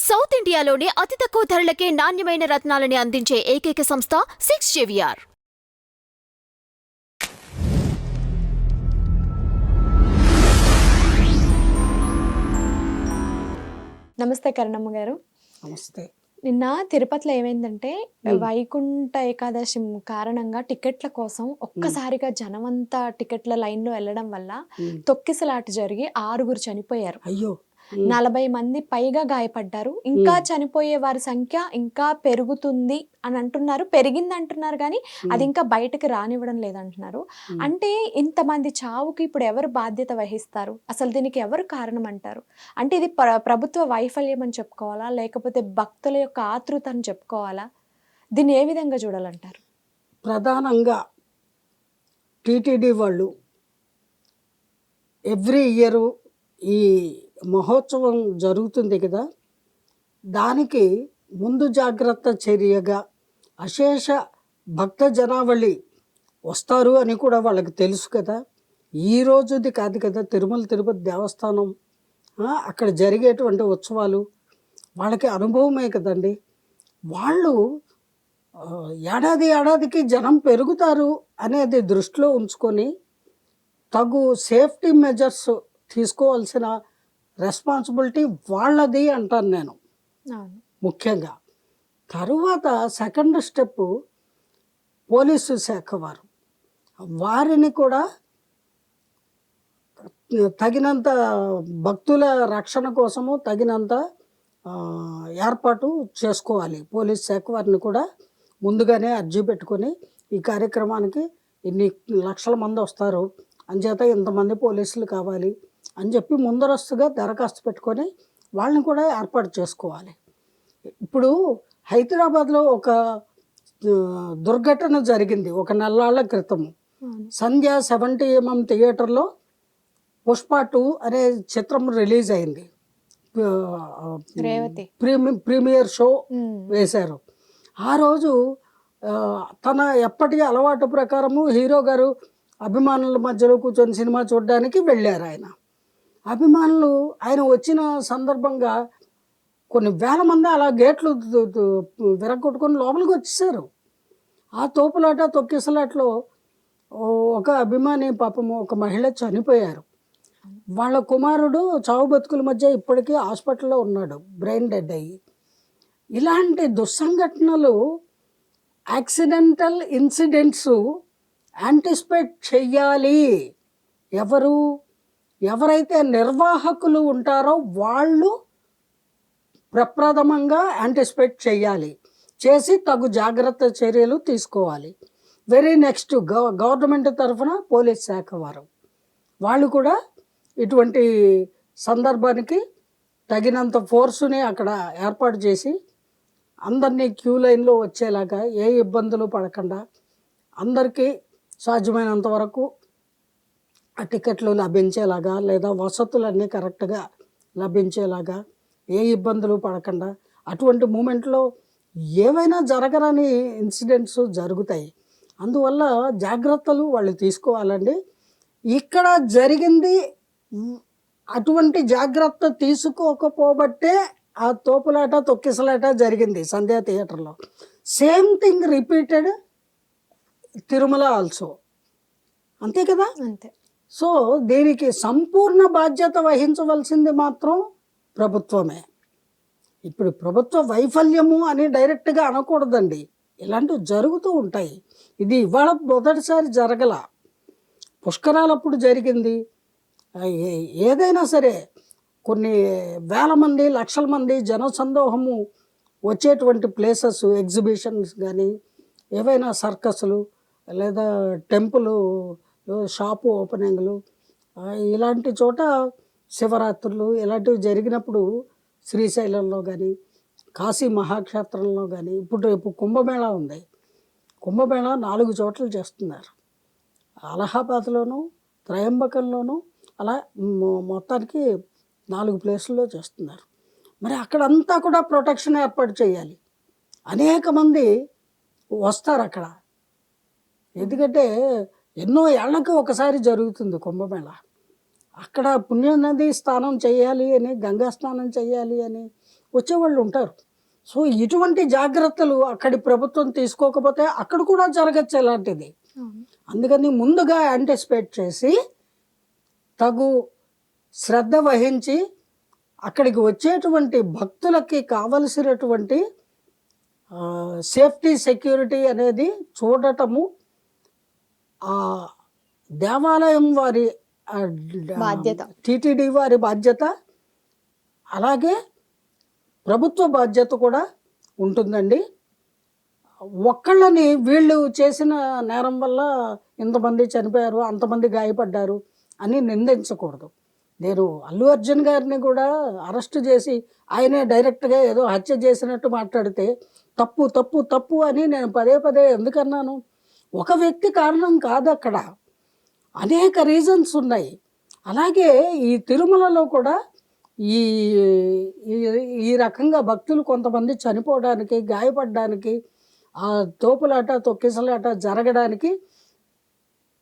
South ఇండియాలోనే అతి తక్కువ ధరలకే నాణ్యమైన రత్నాలని అందించే ఏకైక సంస్థ 6JVR. నమస్తే కరుణమ్మ గారు. నమస్తే. నిన్న తిరుపతిలో ఏమైందంటే వైకుంఠ ఏకాదశి కారణంగా టికెట్ల కోసం ఒక్కసారిగా జనమంతా టికెట్ల లైన్లో వెళ్ళడం వల్ల తొక్కిసలాట జరిగి 6 చనిపోయారు. అయ్యో, 40 మంది పైగా గాయపడ్డారు. ఇంకా చనిపోయే వారి సంఖ్య ఇంకా పెరుగుతుంది అని అంటున్నారు. పెరిగింది అంటున్నారు కానీ అది ఇంకా బయటకు రానివ్వడం లేదంటున్నారు. అంటే ఇంతమంది చావుకి ఇప్పుడు ఎవరు బాధ్యత వహిస్తారు? అసలు దీనికి ఎవరు కారణం అంటారు? అంటే ఇది ప్రభుత్వ వైఫల్యం అని చెప్పుకోవాలా, లేకపోతే భక్తుల యొక్క ఆతృత అని చెప్పుకోవాలా? దీన్ని ఏ విధంగా చూడాలంటారు? ప్రధానంగా టీటీడీ వాళ్ళు ఎవ్రీ ఇయర్ ఈ మహోత్సవం జరుగుతుంది కదా, దానికి ముందు జాగ్రత్త చర్యగా అశేష భక్త జనావళి వస్తారు అని కూడా వాళ్ళకి తెలుసు కదా. ఈ రోజుది కాదు కదా తిరుమల తిరుపతి దేవస్థానం, అక్కడ జరిగేటువంటి ఉత్సవాలు వాళ్ళకి అనుభవమే కదండి. వాళ్ళు ఏడాదికి జనం పెరుగుతారు అనేది దృష్టిలో ఉంచుకొని తగు సేఫ్టీ మెజర్స్ తీసుకోవాల్సిన రెస్పాన్సిబిలిటీ వాళ్ళది అంటాను నేను ముఖ్యంగా. తరువాత సెకండ్ స్టెప్ పోలీసు శాఖ వారిని కూడా తగినంత భక్తుల రక్షణ కోసము తగినంత ఏర్పాటు చేసుకోవాలి. పోలీస్ శాఖ వారిని కూడా ముందుగానే అర్జీ పెట్టుకొని ఈ కార్యక్రమానికి ఇన్ని లక్షల మంది వస్తారు అంచేత ఇంతమంది పోలీసులు కావాలి అని చెప్పి ముందరస్తుగా దరఖాస్తు పెట్టుకొని వాళ్ళని కూడా ఏర్పాటు చేసుకోవాలి. ఇప్పుడు హైదరాబాద్లో ఒక దుర్ఘటన జరిగింది ఒక నెలాళ్ల క్రితము. సంధ్య 70mm థియేటర్లో పుష్ప 2 అనే చిత్రం రిలీజ్ అయింది. ప్రీమియర్ షో వేశారు. ఆ రోజు తన ఎప్పటి అలవాటు ప్రకారము హీరో గారు అభిమానుల మధ్యలో కూర్చొని సినిమా చూడడానికి వెళ్ళారు. అభిమానులు ఆయన వచ్చిన సందర్భంగా కొన్ని వేల మంది అలా గేట్లు విరగొట్టుకొని లోపలికి వచ్చేసారు. ఆ తోపులాట తొక్కిసలాట్లో ఒక అభిమాని పాపము ఒక మహిళ చనిపోయారు. వాళ్ళ కుమారుడు చావు బతుకుల మధ్య ఇప్పటికీ హాస్పిటల్లో ఉన్నాడు, బ్రెయిన్ డెడ్ అయ్యి. ఇలాంటి దుస్సంఘటనలు, యాక్సిడెంటల్ ఇన్సిడెంట్స్ యాంటిసిపేట్ చెయ్యాలి. ఎవరైతే నిర్వాహకులు ఉంటారో వాళ్ళు ప్రప్రథమంగా యాంటిసిపేట్ చేయాలి, చేసి తగు జాగ్రత్త చర్యలు తీసుకోవాలి. వెరీ నెక్స్ట్ గవర్నమెంట్ తరఫున పోలీస్ శాఖ వాళ్ళు కూడా ఇటువంటి సందర్భానికి తగినంత ఫోర్సుని అక్కడ ఏర్పాటు చేసి అందరినీ క్యూ లైన్లో వచ్చేలాగా ఏ ఇబ్బందులు పడకుండా అందరికీ సాధ్యమైనంత వరకు ఆ టికెట్లు లభించేలాగా లేదా వసతులన్నీ కరెక్ట్గా లభించేలాగా ఏ ఇబ్బందులు పడకుండా అటువంటి మూమెంట్లో ఏవైనా జరగరాని ఇన్సిడెంట్స్ జరుగుతాయి. అందువల్ల జాగ్రత్తలు వాళ్ళు తీసుకోవాలండి. ఇక్కడ జరిగింది అటువంటి జాగ్రత్త తీసుకోకపోబట్టే ఆ తోపులాట తొక్కిసలాట జరిగింది సంధ్యా థియేటర్లో. Same thing repeated Tirumala also, అంతే కదా. అంతే. సో దీనికి సంపూర్ణ బాధ్యత వహించవలసింది మాత్రం ప్రభుత్వమే. ఇప్పుడు ప్రభుత్వ వైఫల్యము అని డైరెక్ట్గా అనకూడదండి, ఇలాంటివి జరుగుతూ ఉంటాయి. ఇది ఇవాళ మొదటిసారి జరగల, పుష్కరాలప్పుడు జరిగింది. ఏదైనా సరే కొన్ని వేల మంది లక్షల మంది జనసందోహము వచ్చేటువంటి ప్లేసెస్, ఎగ్జిబిషన్స్ కానీ ఏవైనా సర్కస్లు లేదా టెంపుల్ షాపు ఓపెనింగ్లు ఇలాంటి చోట శివరాత్రులు ఇలాంటివి జరిగినప్పుడు శ్రీశైలంలో కానీ కాశీ మహాక్షేత్రంలో కానీ ఇప్పుడు రేపు కుంభమేళా ఉంది. కుంభమేళా 4 చోట్ల చేస్తున్నారు. అలహాబాద్లోను, త్రయంబకంలోను, అలా మొత్తానికి 4 ప్లేసుల్లో చేస్తున్నారు. మరి అక్కడంతా కూడా ప్రొటెక్షన్ ఏర్పాటు చేయాలి. అనేక మంది వస్తారు అక్కడ, ఎందుకంటే ఎన్నో ఏళ్లకు ఒకసారి జరుగుతుంది కుంభమేళా. అక్కడ పుణ్యనది స్నానం చేయాలి అని, గంగా స్నానం చేయాలి అని వచ్చేవాళ్ళు ఉంటారు. సో ఇటువంటి జాగ్రత్తలు అక్కడి ప్రభుత్వం తీసుకోకపోతే అక్కడ కూడా జరగచ్చు ఇలాంటిది. అందుకని ముందుగా యాంటిసిపేట్ చేసి తగు శ్రద్ధ వహించి అక్కడికి వచ్చేటువంటి భక్తులకి కావలసినటువంటి సేఫ్టీ సెక్యూరిటీ అనేది చూడటము ఆ దేవాలయం వారి బాధ్యత. టీటీడీ వారి బాధ్యత, అలాగే ప్రభుత్వ బాధ్యత కూడా ఉంటుందండి. ఒక్కళ్ళని వీళ్ళు చేసిన నేరం వల్ల ఇంతమంది చనిపోయారు, అంతమంది గాయపడ్డారు అని నిందించకూడదు. నేను అల్లు అర్జున్ గారిని కూడా అరెస్ట్ చేసి ఆయనే డైరెక్ట్గా ఏదో హత్య చేసినట్టు మాట్లాడితే తప్పు తప్పు తప్పు అని నేను పదే పదే ఎందుకన్నాను? ఒక వ్యక్తి కారణం కాదు, అక్కడ అనేక రీజన్స్ ఉన్నాయి. అలాగే ఈ తిరుమలలో కూడా ఈ ఈ రకంగా భక్తులు కొంతమంది చనిపోవడానికి, గాయపడడానికి, ఆ తోపులాట తొక్కిసలాట జరగడానికి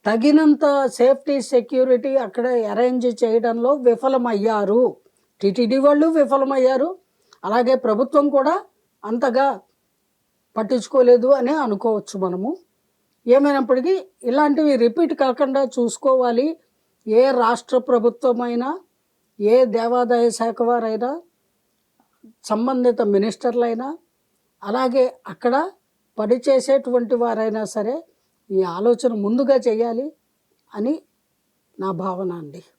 తగినంత సేఫ్టీ సెక్యూరిటీ అక్కడ అరేంజ్ చేయడంలో విఫలమయ్యారు. టీటీడీ వాళ్ళు విఫలమయ్యారు, అలాగే ప్రభుత్వం కూడా అంతగా పట్టించుకోలేదు అనే అనుకోవచ్చు మనము. ఏమైనప్పటికీ ఇలాంటివి రిపీట్ కాకుండా చూసుకోవాలి. ఏ రాష్ట్ర ప్రభుత్వమైనా, ఏ దేవాదాయ శాఖ వారైనా, సంబంధిత మినిస్టర్లైనా, అలాగే అక్కడ పనిచేసేటువంటి వారైనా సరే ఈ ఆలోచన ముందుగా చేయాలి అని నా భావన అండి.